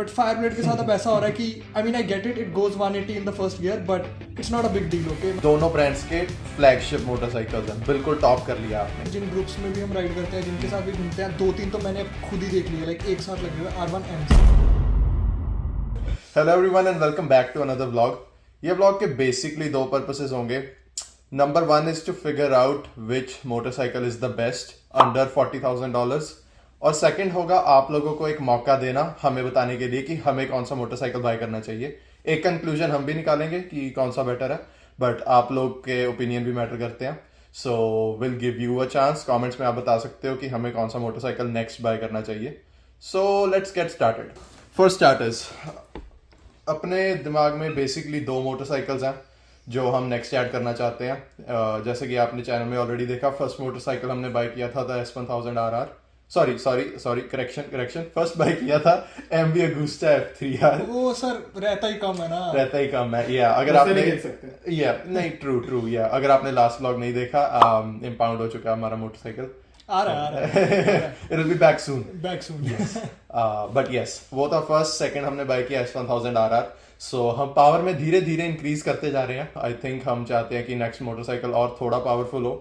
But fire blade के साथ अब ऐसा हो रहा है कि आई mean I get it, it goes 180 in the first gear but it's not a big deal. Okay, दोनों ब्रांड्स के फ्लैगशिप मोटरसाइकिल्स हैं, बिल्कुल टॉप कर लिया आपने. जिन ग्रुप्स में भी हम राइड करते हैं, जिनके साथ भी घूमते हैं, 2-3 तो मैंने खुद ही देख लिए, लाइक एक साथ लगे हुए R1M. Hello everyone and welcome back to another vlog. ये व्लॉग के बेसिकली दो पर्पसेस होंगे. Number one is to figure out which motorcycle is the best under $40,000 और सेकंड होगा आप लोगों को एक मौका देना हमें बताने के लिए कि हमें कौन सा मोटरसाइकिल बाय करना चाहिए. एक कंक्लूजन हम भी निकालेंगे कि कौन सा बेटर है, बट आप लोग के ओपिनियन भी मैटर करते हैं. So will give you a chance. Comments में आप बता सकते हो कि हमें कौन सा मोटरसाइकिल नेक्स्ट बाय करना चाहिए. So let's get started. For starters, अपने दिमाग में बेसिकली दो मोटरसाइकिल्स हैं जो हम नेक्स्ट ऐड करना चाहते हैं. जैसे कि आपने चैनल में ऑलरेडी देखा, फर्स्ट मोटरसाइकिल हमने बाय किया था S1000 RR. Sorry correction first by किया था MV Agusta F3R. वो सर रहता ही कम है ना. रहता ही कम है. या अगर आपने नहीं ट्रू या अगर आपने लास्ट व्लॉग नहीं देखा, इम्पाउंड हो चुका है हमारा मोटरसाइकिल. आ रहा है it will be back soon. yes. But yes, वो था फर्स्ट. सेकंड हमने बाय किया S1000 RR. सो हम पावर में धीरे धीरे इंक्रीज करते जा रहे हैं. आई थिंक हम चाहते हैं कि नेक्स्ट मोटरसाइकिल और थोड़ा पावरफुल हो,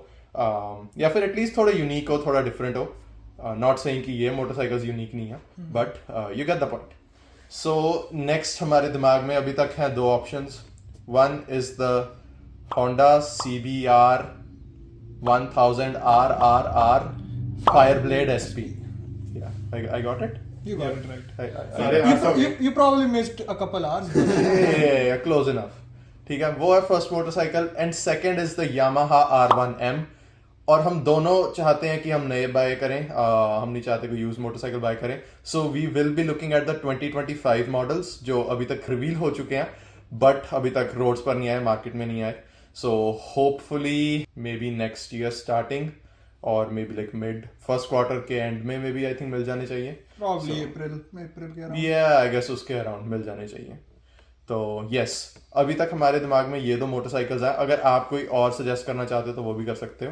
या फिर एटलीस्ट थोड़ा यूनिक हो, थोड़ा डिफरेंट हो. नॉट सेइंग कि ये मोटरसाइकिल्स यूनिक नहीं है, but you get the point. So next हमारे दिमाग में अभी तक हैं दो options. One is the Honda CBR 1000 RRR Fireblade SP. Yeah, I got it. You got it right. I You probably missed a couple hours. yeah, close enough. ठीक है, वो है first motorcycle. And second is the Yamaha R1M. और हम दोनों चाहते हैं कि हम नए बाय करें, हम नहीं चाहते कोई यूज मोटरसाइकिल बाय करें. So we will be looking at the 2025 models जो अभी तक रिवील हो चुके हैं बट अभी तक रोड्स पर नहीं आए, मार्केट में नहीं आए. So hopefully maybe next year starting और maybe like mid first quarter के एंड में मे बी आई थिंक मिल जाने चाहिए. Probably April के around. आई गेस उसके अराउंड मिल जाने चाहिए. तो यस, अभी तक हमारे दिमाग में ये दो मोटरसाइकिल्स हैं. अगर आप कोई और सजेस्ट करना चाहते हो तो वो भी कर सकते हो.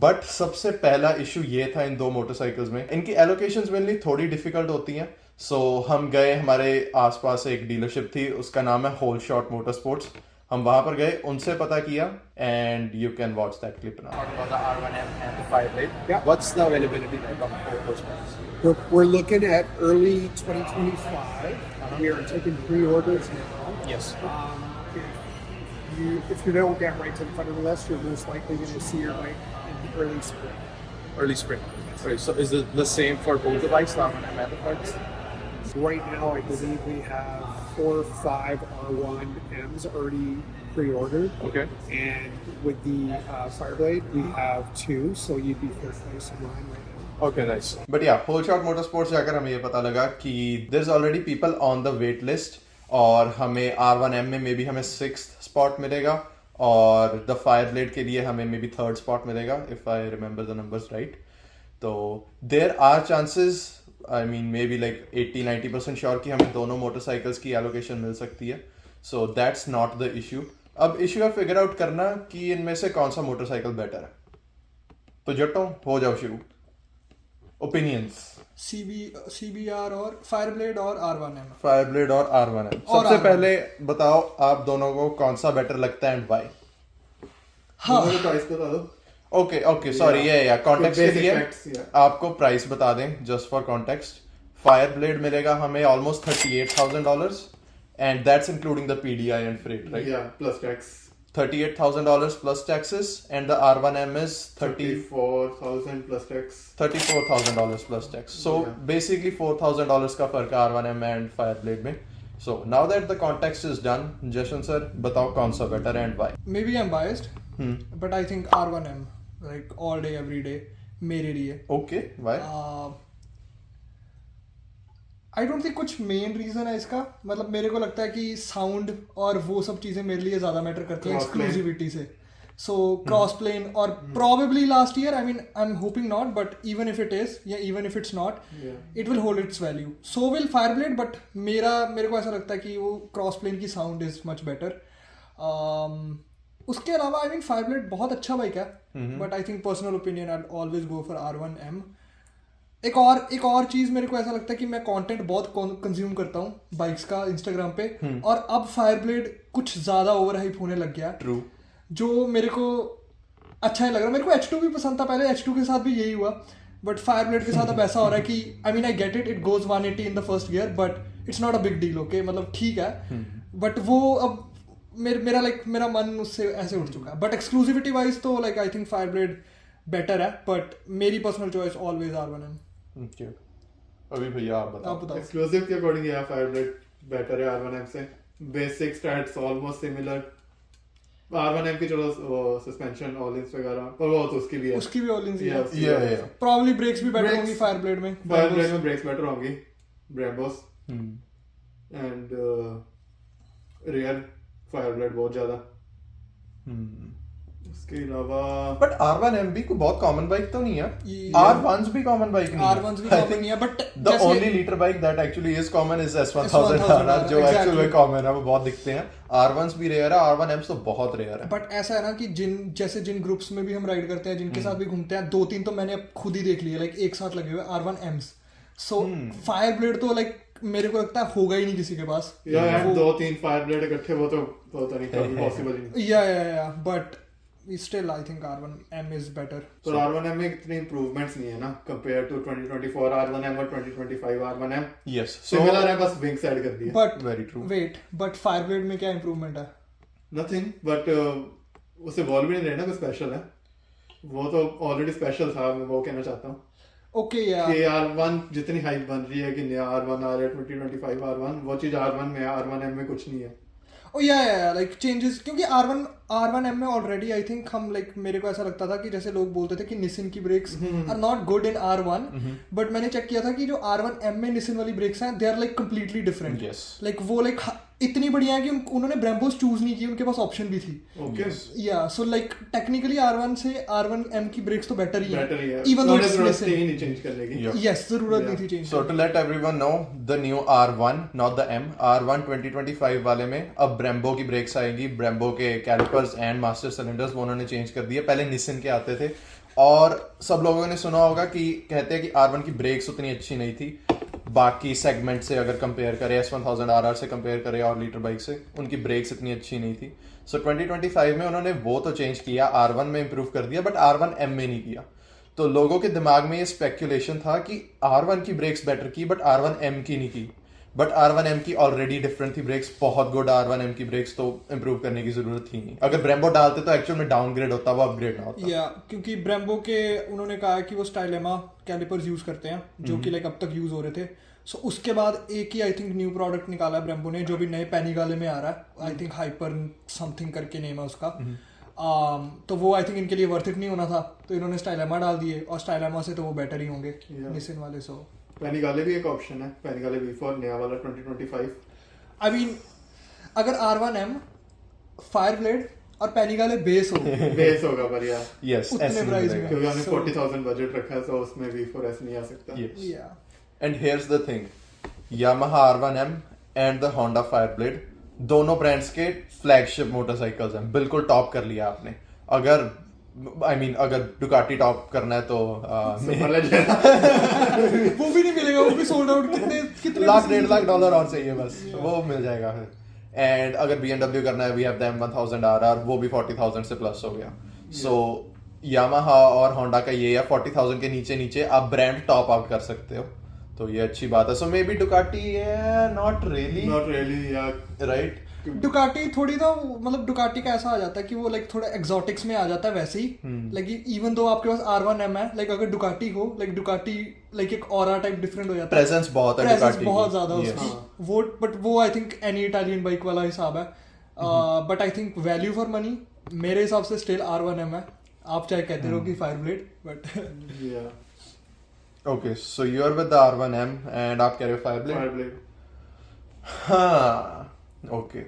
बट सबसे पहला इशू ये था इन दो मोटरसाइकिल्स में, इनकी एलोकेशंस मिलनी थोड़ी डिफिकल्ट होती हैं. सो हम गए, हमारे आसपास एक डीलरशिप थी, उसका नाम है होल शॉट मोटर स्पोर्ट्स. हम वहां पर गए, उनसे पता किया and you can watch that clip now. What's the availability We're looking at early 2025. We are taking pre-orders now. Yes. If you don't get right to the front of the list, you're most likely going to see your bike in early spring. Early spring. Right, so is it the same for both the bikes, and the parts? Right now, I believe we have 4 or 5 R1Ms already pre-ordered. Okay. And with the Fireblade, we have 2, so you'd be first place in line right now. Okay, nice. But yeah, whole shot motorsports जाकर हमें ये पता लगा कि there's already people on the wait list और हमें R1M में may be हमें 6th spot मिलेगा और the Fireblade के लिए हमें मे बी 3rd spot मिलेगा if I remember the numbers right. तो there are chances, I mean maybe like 80-90% sure कि हमें दोनों मोटरसाइकिल्स की allocation मिल सकती है. So that's not the issue. अब issue है figure out करना कि इनमें से कौन सा मोटरसाइकिल बेटर है. तो जट्टों हो जाओ शुरू. ओपिनियंस. CBR और Fireblade और R1M. Fireblade और R1M. और सबसे R1M. पहले बताओ आप दोनों को कौन सा बेटर लगता है एंड व्हाई. हाँ, प्राइस बता दो. ओके सॉरी, ये कॉन्टेक्स्ट के basic लिए facts, yeah. आपको प्राइस बता दें जस्ट फॉर कॉन्टेक्स्ट. Fireblade मिलेगा हमें almost $38,000 and that's including the PDI and freight, right? Yeah, plus tax. $38,000 plus taxes and the R1M is 34,000 plus tax. $34,000 plus tax. So Yeah. basically $4,000 का फर्क है R1M and Fireblade में. So now that the context is done, Jashan sir बताओ कौन सा better and why. maybe I'm biased, but I think R1M, like all day every day मेरे लिए. Okay, why? I don't think कुछ main reason है इसका. मतलब मेरे को लगता है कि साउंड और वो सब चीजें मेरे लिए ज्यादा मैटर करती हैं Cross plane. एक्सक्लूसिविटी से. सो क्रॉस प्लेन और probably last year, I mean I am hoping not, but even if it is या even if it's not, it will hold its value. So will Fireblade, but मेरे को ऐसा लगता है कि वो क्रॉस प्लेन की साउंड इज मच बेटर. उसके अलावा आई मीन Fireblade बहुत अच्छा बाइक है, but I think personal opinion I always go for R1M. एक और चीज मेरे को ऐसा लगता है कि मैं कंटेंट बहुत कंज्यूम करता हूँ बाइक्स का इंस्टाग्राम पे, और अब फायरब्लेड कुछ ज्यादा ओवर हाइप होने लग गया, ट्रू, जो मेरे को अच्छा नहीं लग रहा। मेरे को H2 भी पसंद था पहले, H2 के साथ भी यही हुआ, बट फायरब्लेड के साथ अब ऐसा हो रहा है कि आई mean I get it goes 180 in the first gear, but it's not a big deal, okay, मतलब ठीक है, बट वो अब मेरा मन उससे ऐसे उठ चुका है। बट एक्सक्लूसिविटी वाइज तो like I think Fireblade better है, बट मेरी personal choice always R1M। Okay, अभी भैया आप आप बताओ। एक्सक्लूसिव के अकॉर्डिंग यह फायरब्लेड बेटर है R1M से। Basic stats almost similar. R1M की चलो सस्पेंशन ऑलिंस वगैरह, पर वो तो उसकी भी है, उसकी भी ऑलिंस ही Yeah, है, या प्रॉब्ली ब्रेक्स भी बेटर Brakes- होंगी फायरब्लेड में। फायरब्लेड में ब्रेक्स बेटर होंगी, ब्रेम्बोस एंड रियर फायरब्लेड बहुत ज्यादा। उसके अलावा बट R1MB को बहुत कॉमन बाइक तो नहीं है, Yeah. R1s भी कॉमन बाइक नहीं है, R1s भी common नहीं है, but द जैसे- only litre bike that actually is common is S1000 S1000 RR, जो exactly. एक्चुअल में कॉमन है, वो बहुत दिखते हैं। R1s भी रेयर है, R1Ms तो बहुत रेयर है। बट ऐसा है ना कि जिन ग्रुप्स में भी हम राइड करते हैं, जिनके साथ भी घूमते हैं, 2-3 तो मैंने अब खुद ही देख लिए लाइक एक साथ लगे हुए R1Ms। सो फायरब्लेड तो लाइक मेरे को लगता है होगा ही नहीं किसी के पास। यार 2-3 फायरब्लेड इकट्ठे वो तो नहीं, कभी पॉसिबल ही नहीं। या but still I think R1M is better. तो R1M में इतनी इंप्रूवमेंट्स नहीं है ना कंपेयर टू 2024 R1M और 2025 R1M। यस, सिमिलर है, बस विंग्स ऐड कर दिए। But Very true. Wait, but Fireblade में क्या इंप्रूवमेंट है? नथिंग, बट उसे बॉल भी नहीं रहना कुछ स्पेशल है, वो तो ऑलरेडी स्पेशल था। मैं वो कहना चाहता हूँ ओके या कि R1 जितनी हाइप बन रही है कि नया R1 आ रहा है 2025 R1, वो चीज R1 में है, R1M में कुछ नहीं है। ओ या लाइक चेंजेस, क्योंकि R1M में ऑलरेडी आई थिंक हम लाइक मेरे को ऐसा लगता था कि जैसे लोग बोलते थे कि निसिन की brakes are not good in R1, but मैंने चेक किया था कि जो R1M में निसिन वाली ब्रेक्स हैं, they are like completely different. Yes. Like वो लाइक इतनी बढ़िया है कि उन्होंने ब्रेम्बोस चूज नहीं की, उनके पास ऑप्शन भी थी। ओके, या सो लाइक टेक्निकली R1 से R1M की ब्रेक्स तो बेटर ही बेटर ही है, है, इवन दो उन्हें इट्स जरूरत थी निसिन। ही नहीं चेंज करने की। Yeah. यस, जरूरत नहीं Yeah. थी change. So to let everyone know, the new R1, not the M, R1 2025 वाले में अब ब्रेम्बो की ब्रेक्स आएगी, ब्रेम्बो के कैलिपर्स एंड मास्टर सिलेंडर्स वो उन्होंने चेंज कर दिए। पहले निसिन के आते थे, और सब लोगों ने सुना होगा कि कहते हैं कि R1 की ब्रेक्स उतनी अच्छी नहीं थी बाकी सेगमेंट से, अगर कंपेयर करें S1000 RR से कंपेयर करें और लीटर बाइक से, उनकी ब्रेक्स इतनी अच्छी नहीं थी। सो 2025 में उन्होंने वो तो चेंज किया, R1 में इंप्रूव कर दिया, बट R1M में नहीं किया। तो लोगों के दिमाग में ये स्पेक्यूलेशन था कि R1 की ब्रेक्स बेटर की, बट R1M की नहीं की। बट R1M की ऑलरेडी डिफरेंट थी ब्रेक्स, बहुत गुड R1M की ब्रेक्स, तो इंप्रूव करने की जरूरत थी नहीं। अगर ब्रेम्बो डालते तो एक्चुअल में डाउनग्रेड होता, वो अपग्रेड ना होता। या क्योंकि ब्रेम्बो के उन्होंने कहा कि वो स्टाइलेमा कैलिपर्स यूज करते हैं, जो कि लाइक अब तक यूज हो रहे थे। सो उसके बाद एक ही आई थिंक न्यू प्रोडक्ट निकाला है ब्रेम्बो ने, जो भी नए पैनिगाले में आ रहा है, आई थिंक हाइपर समथिंग करके नेम है उसका। तो वो आई थिंक इनके लिए वर्थ इट नहीं होना था, तो इन्होंने स्टाइलेमा डाल दिए, और स्टाइलेमा से तो वो बेटर ही होंगे निसिन वाले। सो पैनिगाले भी एक ऑप्शन है, पैनिगाले V4 नया वाला 2025। आई मीन अगर R1M, फायरब्लेड और पैनिगाले बेस हो बेस होगा पर यार, यस, उतने ऐसे प्राइस मिलेगा। में। क्योंकि हमने So- 40,000 बजट रखा है, तो उसमें V4S नहीं आ सकता। Yes. या And here's the thing, Yamaha R1M and the Honda Fireblade दोनों ब्रांड्स के फ्लैगशिप मोटरसाइकिल्स हैं, बिल्कुल टॉप कर लिया आपने। अगर अगर डुकाटी टॉप करना है तो सुपर लेजेंड वो भी नहीं मिलेगा, वो भी सोल्ड आउट। कितने लाख $1.5 और चाहिए बस, वो मिल जाएगा फिर। एंड अगर BMW करना है, we have the M1000 RR, वो भी 40,000 से प्लस हो गया। सो Yamaha और Honda का ये है 40,000 के नीचे नीचे आप ब्रांड टॉप आउट कर सकते हो, तो ये अच्छी बात है। So maybe Ducati not really यार, राइट। डुकाटी थोड़ी ना, मतलब डुकाटी का ऐसा आ जाता है कि वो लाइक थोड़ा एक्सोटिक्स में आ जाता है वैसे ही। लाइक इवन दो आपके पास R1M है, लाइक अगर डुकाटी हो, लाइक डुकाटी लाइक एक ऑरा टाइप डिफरेंट हो जाता है, प्रेजेंस बहुत है प्रेजेंस डुकाटी बहुत की। ज्यादा Yes. उसकी। वो बट वो I think any Italian bike वाला हिसाब है। But I think value for money मेरे हिसाब से स्टिल R1M है। आप चाहे कहते रहो कि फायरब्लेड, बट या okay, so you are with the R1M and आप कह रहे हो फायरब्लेड। फायरब्लेड। हाँ, ओके,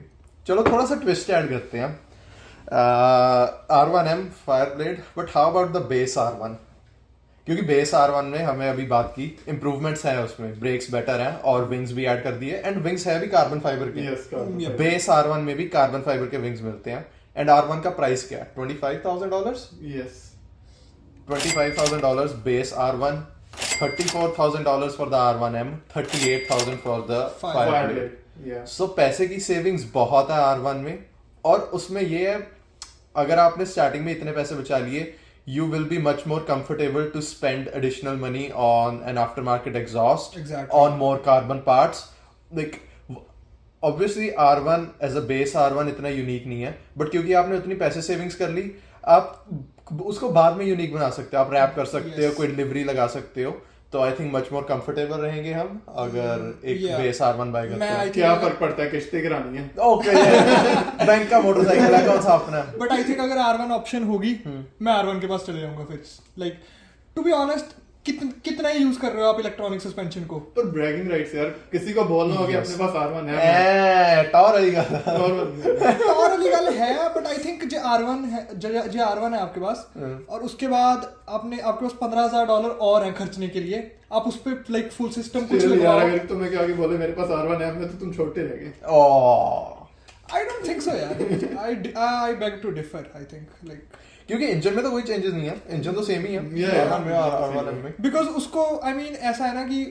चलो थोड़ा सा ट्विस्ट ऐड करते हैं। R1M Fireblade, but how about the base R1? क्योंकि बेस R1 में हमें अभी बात की, इंप्रूवमेंट्स हैं उसमें, ब्रेक्स बेटर हैं और विंग्स भी ऐड कर दिए, एंड विंग्स है भी कार्बन फाइबर के। यस, कार्बन बेस R1 में भी कार्बन फाइबर के विंग्स मिलते हैं। एंड R1 का प्राइस क्या है? $25,000। Yes, $25,000 base R1, $34,000 for the R1M, 38,000 for the Fireblade. Fireblade. Yeah. So पैसे की सेविंग्स बहुत है R1 में, और उसमें ये है, अगर आपने स्टार्टिंग में इतने पैसे बचा लिए, you will be much more comfortable to spend additional money on an aftermarket exhaust, Exactly. on more carbon parts. Like obviously R1 as a base R1 इतना यूनिक नहीं है, बट क्योंकि आपने उतनी पैसे सेविंग्स कर ली, आप उसको बाद में यूनिक बना सकते हो, आप रैप कर सकते हो, Yes. कोई डिलीवरी लगा सकते हो, तो I think much more comfortable रहेंगे हम अगर एक Yeah. बेस R1 बाय करते मैं हैं. I क्या think फर्क पड़ता है, किश्ती करानी है. ओके बैंक का मोटरसाइकिल है, कौन सा अपना है? बट आई थिंक अगर R1 ऑप्शन होगी, मैं R1 के पास चले जाऊंगा फिर. लाइक टू बी ऑनेस्ट, कितना ही यूज कर रहे हो आप इलेक्ट्रॉनिक सस्पेंशन को? पर ब्रैगिंग राइट्स यार, किसी को बोलना हो कि अपने पास R1 है. टॉर वाली गल. और वाली गल है, बट आई थिंक जो R1 है, जो R1 है आपके पास, और उसके बाद आपके पास $15,000 और है खर्चने के लिए, आप उस पे लाइक फुल सिस्टम कुछ यार लगवाओ. अगर तुम्हें क्या बोले मेरे पास R1 है, मैं तो तुम छोटे रह गए. आई डोंट थिंक सो यार. I beg to differ. I think like क्योंकि इंजन में तो कोई चेंजेस नहीं है, इंजन तो सेम ही है. Yeah, R1 में और R1M में. बिकॉज उसको आई मीन ऐसा है ना कि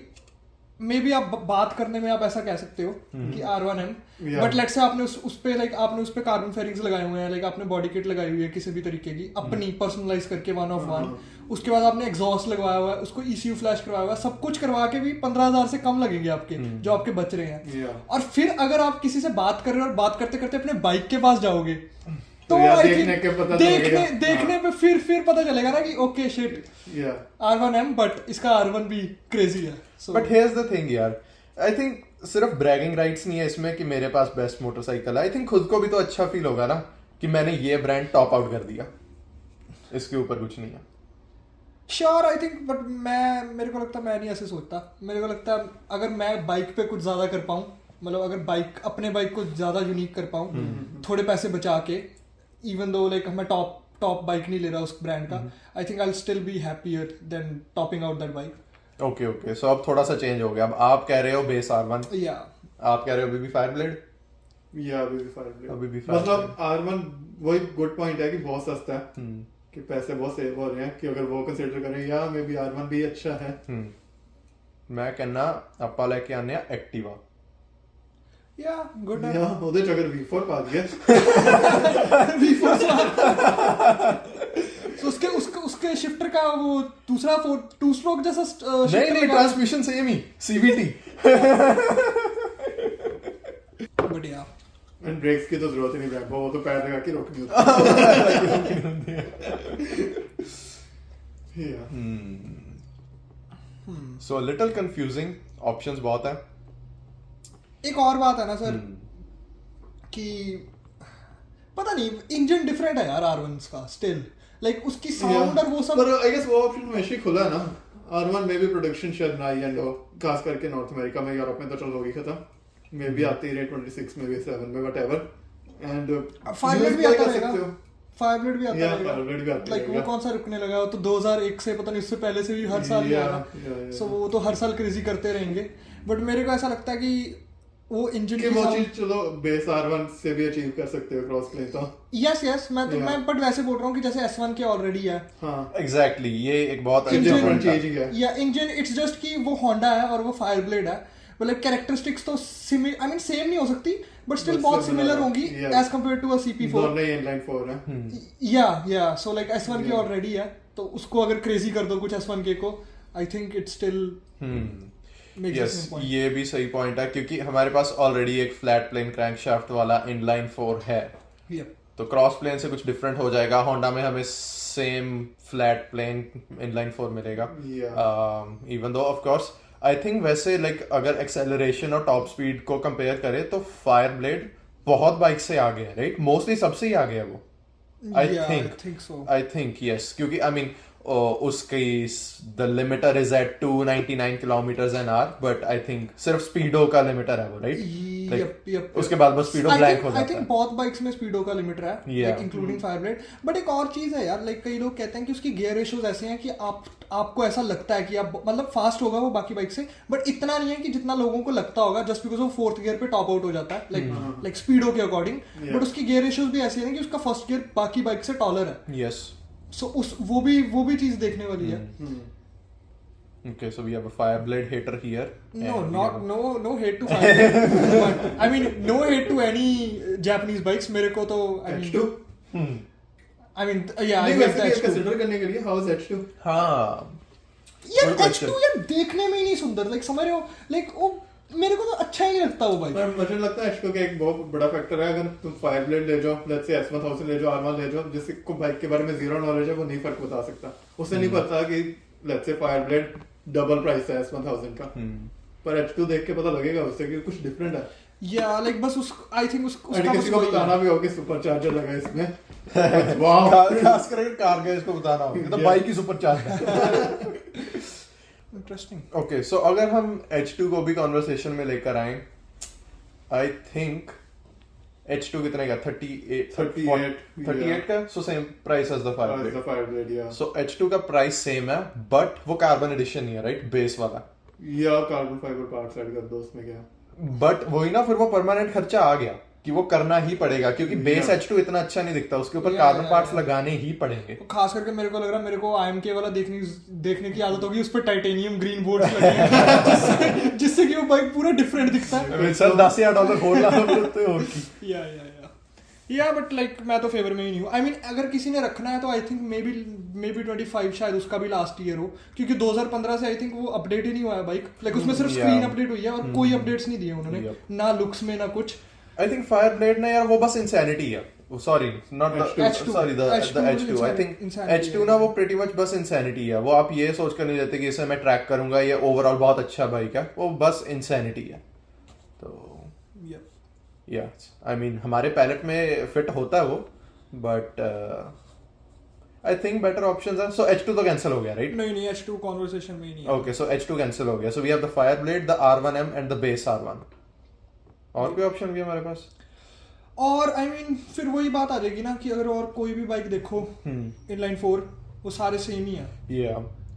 मे बी आप बात करने में आप ऐसा कह सकते हो कि R1M, Yeah. But let's say आपने उस पे लाइक आपने उस पे कार्बन फेयरिंग्स लगाए हुए हैं, लाइक आपने बॉडी किट लगाई हुई है किसी भी तरीके की अपनी पर्सनलाइज करके 1 of 1. उसके बाद आपने एग्जॉस्ट लगवाया हुआ है, उसको ECU फ्लैश करवाया हुआ है, सब कुछ करवा के भी 15,000 से कम लगेंगे आपके जो आपके बच रहे हैं. Yeah. और फिर अगर आप किसी से बात कर रहे हो और बात करते करते अपने बाइक के पास जाओगे, तो यार I देखने think के पता देखने चलेगा. देखने पे फिर पता चलेगा ना कि okay shit Yeah. R1M, but इसका R1 भी क्रेजी है. So, but here's the thing यार, आई थिंक सिर्फ ब्रैगिंग राइट्स नहीं है इसमें कि मेरे पास बेस्ट मोटरसाइकिल है. आई थिंक खुद को भी तो अच्छा फील होगा ना कि मैंने ये ब्रांड टॉप आउट कर दिया, इसके ऊपर कुछ नहीं है. श्योर आई थिंक, बट मेरे को लगता है मैं नहीं ऐसे सोचता. मेरे को लगता है अगर मैं बाइक पे कुछ ज्यादा कर पाऊँ, मतलब अगर अपने बाइक को ज्यादा यूनिक कर पाऊँ, थोड़े पैसे बचा के, इवन दो लाइक मैं टॉप बाइक नहीं ले रहा उस ब्रांड का, I think I will still be happier than topping out that bike. Okay so अब थोड़ा सा चेंज हो गया. अब आप कह रहे हो बेस R1, या आप कह रहे हो अभी भी फायरब्लेड. Yeah, अभी भी Fireblade. अभी भी मतलब R1 वही गुड पॉइंट है कि बहुत सस्ता है, कि पैसे बहुत सेव हो रहे हैं, कि अगर वो कंसीडर करें या मे बी R1 भी अच्छा है. मैं कहना ਆਪਾਂ ਲੈ ਕੇ ਆਨੇ ਆ ਐਕਟਿਵਾ. या गुड या ਉਹਦੇ ਚ अगर V4 पा दिया तो उसके शिफ्टर का वो दूसरा 2 स्ट्रोक जैसा नहीं transmission same he, CVT. But या एंड ब्रेक्स की तो जरूरत ही नहीं, ब्रेक वो तो पैर लगा के रोक दी. Yeah. So little confusing, options बहुत है. एक और बात है ना सर कि पता नहीं इंजन डिफरेंट है यार R1 का स्टिल, लाइक उसकी साउंड और वो सब. पर आई गेस वो ऑप्शन हमेशा ही खुला है ना. R1 में भी प्रोडक्शन शायद ना ही एंड खास करके नॉर्थ अमेरिका में, यूरोप में तो चल होगी खत्म, मे बी आती है 26 में भी 7 में व्हाटएवर. एंड फायरब्लेड भी आता रहेगा, फायरब्लेड भी आता Yeah, Fireblade भी रहेगा, आता लाइक वो रहेगा. कौन सा रुकने लगा, वो तो 2001 से पता नहीं उससे पहले से भी हर साल ही Yeah, आएगा. yeah. सो वो तो हर साल क्रेजी करते रहेंगे. बट मेरे को ऐसा लगता है कि वो इंजन कि की वो sound- चीज चलो बेस R1 से भी अचीव कर सकते हो क्रॉस प्ले तो. यस मैं Yeah. बट वैसे बोल रहा हूँ कि जैसे S1 के ऑलरेडी है. हाँ, एग्जैक्टली ये एक बहुत Engine अच्छा different point था. चीज ही है. या इंजन इट्स जस्ट कि वो होंडा है और वो फायरब्लेड है, मतलब कैरेक्टरिस्टिक्स तो सेम नहीं हो सकती, बट स्टिल But बहुत similar, सिमिलर होंगी yeah. As compare to a CP4. दोनों ही इनलाइन 4 है. या सो लाइक S1 की ऑलरेडी है, तो उसको अगर क्रेजी कर दो कुछ S1 के को, I think it still makes the yes same point. ये भी सही पॉइंट है, क्योंकि हमारे पास ऑलरेडी एक फ्लैट प्लेन क्रैंकशाफ्ट वाला इनलाइन 4 है, तो क्रॉस प्लेन से कुछ डिफरेंट हो जाएगा. होंडा में हमें सेम फ्लैट प्लेन इनलाइन 4 मिलेगा. Even though of course I think वैसे लाइक अगर एक्सेलरेशन और टॉप स्पीड को कंपेयर करें तो फायरब्लेड बहुत बाइक से आगे है, राइट? मोस्टली सबसे ही आगे है वो. आई थिंक यस, क्योंकि आई मीन उसकी the limiter is at 299 kilometre an hour, but I think सिर्फ स्पीडो का लिमिटर है वो, राइट? उसके बाद बस स्पीडो ब्लैंक हो आई जाता थिंक है. बहुत बाइक्स में स्पीडो का लिमिटर है, Yeah. Like including Fireblade. But एक और चीज है यार, लाइक कई लोग कहते हैं कि उसकी गियर रेशियोज ऐसे हैं कि आपको ऐसा लगता है कि आप मतलब फास्ट होगा वो बाकी बाइक से, बट इतना नहीं है कि जितना लोगों को लगता होगा, जस्ट बिकॉज वो 4th गियर पे टॉप आउट हो जाता है, लाइक स्पीडो के अकॉर्डिंग. बट उसकी गियर रेशियोज भी ऐसी है कि उसका फर्स्ट गियर बाकी बाइक से टॉलर है. यस सो वो भी चीज देखने वाली है. Okay, so we have a Fireblade hater here. No, and we not have no hate to Fireblade, but I mean no hate to any Japanese bikes. मेरे को तो I mean H2 I mean yeah I नहीं guess वैसे भी that's true. Consider करने के लिए how is H2 हाँ यार Good question. H2 यार देखने में ही नहीं सुंदर लाइक समझ रहे हो लाइक वो मेरे को तो अच्छा ही नहीं लगता वो बाइक. पर मुझे लगता है H2 का एक बहुत बड़ा फैक्टर है अगर तुम फायरब्लेड ले जाओ लेट्स से S1000 ले जाओ R1 ले जाओ जिसको बाइक के बारे में जीरो नॉलेज है वो नहीं फर्क बता सकता उसे नहीं पता कि let's say Fireblade double price है S1000 का पर H2 देख के पता लगेगा उससे कि कुछ डिफरेंट है या लाइक बस उस आई थिंक और उसका किसी को वही है. बताना भी होगा कि सुपर चार्जर लगा इसमें वाह खास करके कार का इसको बताना होगा तो बाइक की सुपर चार्ज है. इंटरेस्टिंग. ओके सो अगर हम H2 को भी कॉन्वर्सेशन में लेकर आए आई थिंक H2 कितने का 38 का so same price as the Fireblade. Fireblade या सो H2 का प्राइस सेम है बट वो कार्बन एडिशन ही है राइट बेस वाला कार्बन फाइबर पार्ट्स ऐड कर दो उसमें क्या बट वही ना फिर वो परमानेंट खर्चा आ गया कि वो करना ही पड़ेगा क्योंकि बेस H2 इतना अच्छा नहीं दिखता उसके ऊपर कार्बन पार्ट्स लगाने ही पड़ेंगे. तो खास करके मेरे को लग रहा है मेरे को IMK वाला देखने की आदत होगी उस पर टाइटेनियम ग्रीन बोर्ड्स लगे हैं जिससे कि वो बाइक पूरा डिफरेंट दिखता है. सर $10,000 खोल लाना पड़ते हो या बट लाइक मैं तो फेवर में ही नहीं हूँ. आई मीन अगर किसी ने रखना है तो आई थिंक मे बी 25 शायद उसका भी लास्ट ईयर हो क्योंकि 2015 से आई थिंक वो अपडेट ही नहीं हुआ है बाइक लाइक उसमें सिर्फ स्क्रीन अपडेट हुई है और कोई अपडेट्स नहीं दिए उन्होंने ना लुक्स में ना कुछ. I think Fireblade ना यार वो बस insanity है. Sorry, not the H2. sorry the H2. I think Insanity H2 ना वो pretty much बस insanity है. वो आप ये सोच कर नहीं लेते कि इसे मैं ट्रैक करूंगा ये ओवरऑल बहुत अच्छा बाइक है. वो बस insanity है. तो I mean हमारे पैलेट में फिट होता है वो but I think better options are so H2 तो कैंसिल हो गया right? नहीं H2 कॉन्वर्सेशन में ही नहीं है. Okay, so H2 कैंसिल हो गया. So we have the Fireblade, the R1M and the base R1. और कोई ऑप्शन भी हमारे पास और आई मीन फिर वही बात आ जाएगी ना कि अगर और कोई भी बाइक देखो इनलाइन 4 वो सारे सेम ही है.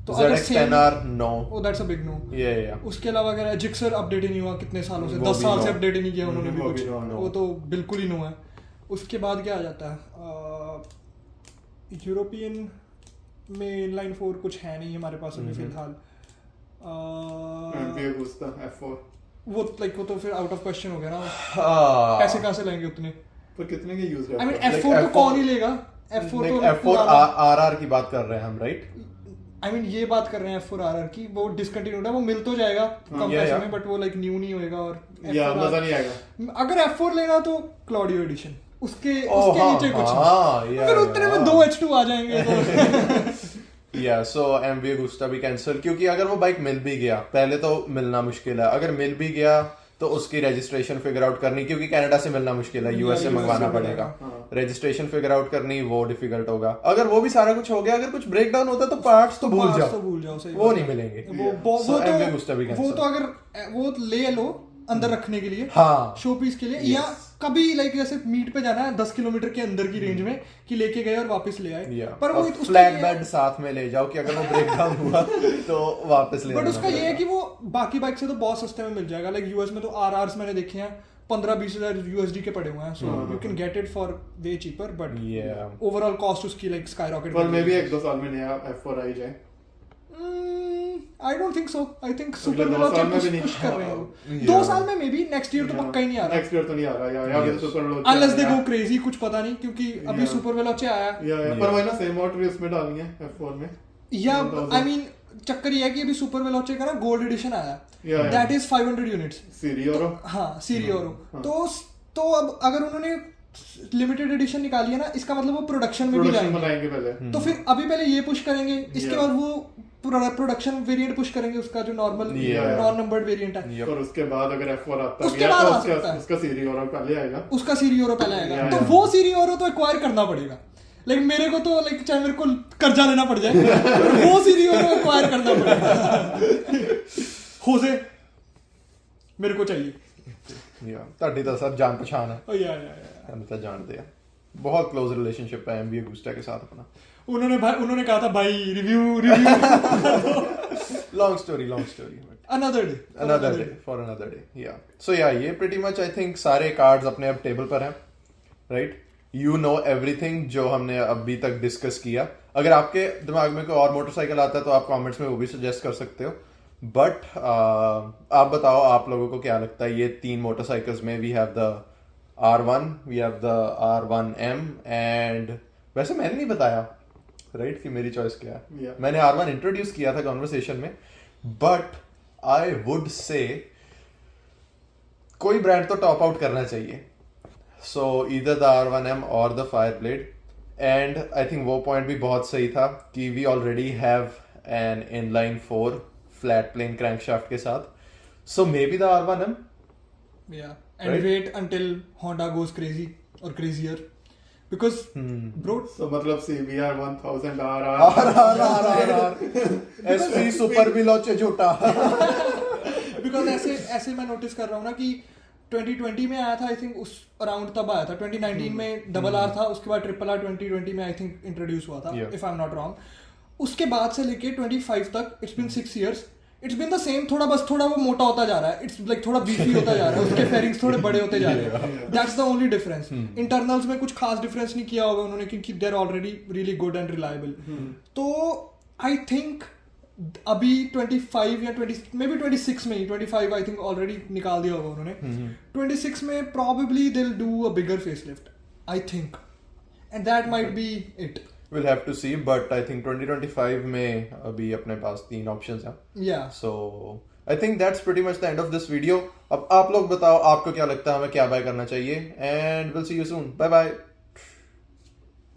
तो ZX10R no. Oh, that's a big no. Yeah. उसके अलावा अगर जिक्सर अपडेट ही नहीं हुआ कितने सालों से वो 10 भी साल no. से अपडेट ही नहीं किया उन्होंने भी वो कुछ भी no. वो तो बिल्कुल ही नो है. उसके बाद क्या आ जाता है यूरोपियन में इनलाइन 4 कुछ है नहीं हमारे पास अभी फिलहाल. एमपीए घुसता F4 वो लाइक वो तो फिर आउट ऑफ क्वेश्चन हो गया ना. हाँ. पैसे कहाँ से लेंगे उतने. पर कितने के यूज आई मीन F4 तो कौन ही लेगा. F4 तो F4 RR की बात कर रहे हैं हम राइट. आई मीन ये बात कर रहे हैं F4 RR की वो डिसकंटिन्यूड है वो मिल तो जाएगा कम पैसे में बट वो लाइक न्यू नहीं होएगा और या मजा नहीं आएगा. अगर F4 लेना तो क्लॉडियो एडिशन उसके नीचे कुछ नहीं. फिर उतने में 2 H2 आ जाएंगे तो या सो MV Agusta भी कैंसिल क्योंकि अगर वो बाइक मिल भी गया पहले तो मिलना मुश्किल है. अगर मिल भी गया तो उसकी रजिस्ट्रेशन फिगर आउट करनी क्योंकि कनाडा से मिलना मुश्किल है US से मंगवाना पड़ेगा. रजिस्ट्रेशन फिगर आउट करनी वो डिफिकल्ट होगा. अगर वो भी सारा कुछ हो गया अगर कुछ ब्रेक डाउन होता तो पार्ट्स तो भूल जाओ सही वो नहीं मिलेंगे. वो तो अगर वो ले लो अंदर रखने के लिए हाँ शो पीस के लिए या कभी लाइक जैसे मीट पे जाना है 10 किलोमीटर के अंदर की रेंज में कि लेके गए और वापस ले आए. पर वो फ्लैट बेड साथ में ले जाओ कि अगर वो ब्रेक डाउन हुआ तो वापस ले. बट उसका ये है कि वो बाकी बाइक से तो बहुत सस्ते में मिल जाएगा. लाइक यूएस में तो RRs मैंने देखे हैं 15-20 हजार USD के पड़े हुए हैं. So you can get it for way cheaper but overall cost उसकी लाइक स्काई रॉकेट. पर मे बी 1-2 साल में नया F4 आ जाए. I don't think so. I think super velocity push कर रहे हैं 2 साल में मे बी नेक्स्ट ईयर तो पक्का ही नहीं आ रहा. नेक्स्ट ईयर तो नहीं आ रहा यार अभी तो super velocity unless they go crazy कुछ पता नहीं क्योंकि अभी सुपर वेलोसिटी आया या पर वही ना सेम मोटर इसमें डालनी है F4 में या आई मीन चक्कर ये है कि अभी सुपर वेलोसिटी का ना गोल्ड एडिशन आया दैट इज 500 यूनिट्स सीरियोरो. हाँ सीरियोरो तो अब अगर उन्होंने लिमिटेड एडिशन निकाली है ना इसका मतलब वो प्रोडक्शन में भी जाएंगे पहले. तो फिर अभी पहले ये पुश करेंगे इसके बाद वो प्रोडक्शन वेरिएंट पुश करेंगे उसका जो नॉर्मल नॉन नंबर्ड वेरिएंट है. और उसके बाद अगर F4 आता है उसके बाद आ सकता है उसका सीरियोरो पहले आएगा. उसका सीरियोरो पहले आएगा तो वो सीरियोरो तो एक्वायर करना पड़ेगा. लाइक मेरे को तो लाइक चाहे मेरे को कर्जा लेना पड़ जाए वो सीरियोरो एक्वायर करना पड़ेगा. होसे मेरे को चाहिए. ਤੁਹਾਡੀ ਤਾਂ ਸਰ ਜਾਣ ਪਛਾਣ ਹੈ. या हम तो जानते हैं बहुत क्लोज रिलेशनशिप है MV Agusta के साथ अपना. उन्होंने कहा था भाई review long story another day for another day. Yeah, so yeah ये pretty much I think सारे कार्ड्स अपने अब टेबल पर हैं राइट. यू नो एवरीथिंग जो हमने अभी तक डिस्कस किया. अगर आपके दिमाग में कोई और मोटरसाइकिल आता है तो आप कमेंट्स में वो भी सजेस्ट कर सकते हो. बट आप बताओ आप लोगों को क्या लगता है ये 3 मोटरसाइकिल्स में. We have the R1, we have the R1M and वैसे मैंने नहीं बताया राइट कि मेरी चॉइस क्या है. Yeah. मैंने R1 इंट्रोड्यूस किया था कॉन्वर्सेशन में. बट आई वुड से कोई ब्रांड तो टॉप आउट करना चाहिए. सो ईदर द R1M और the Fireblade. And I think वो पॉइंट भी बहुत सही था कि we already have an inline 4 flat plane crankshaft के साथ. So maybe the R1M. Yeah, and Right? wait until Honda goes crazy or crazier, because bro, So मतलब CBR 1000 SP super बिलोचे झूठा. because ऐसे मैं नोटिस कर रहा हूँ ना कि 2020 में आया था आई थिंक उस अराउंड तब आया था. 2019 में डबल आर था, उसके बाद ट्रिपल आर 2020 में आई थिंक इंट्रोड्यूस हुआ था Yeah. If I am not wrong. उसके बाद से लेके 25 तक it's been 6 years. It's been the same. थोड़ा वो मोटा होता जा रहा है. इट्स लाइक थोड़ा बीफी होता जा रहा है. उसके फेरिंग्स थोड़े बड़े होते जा रहे हैं. That's the only difference. Internals में कुछ खास डिफरेंस नहीं किया होगा उन्होंने क्योंकि they are already really good and reliable. तो आई थिंक अभी 25 या 20 मे बी 26 में ही 25 आई थिंक ऑलरेडी निकाल दिया होगा उन्होंने. 26 में probably they'll do a bigger facelift, I think, and that might be it. We'll have to see, but I think 2025 में अभी अपने पास 3 options हैं. Yeah. So I think that's pretty much the end of this video. अब आप लोग बताओ आपको क्या लगता है हमें क्या बाय करना चाहिए, and we'll see you soon. Bye bye.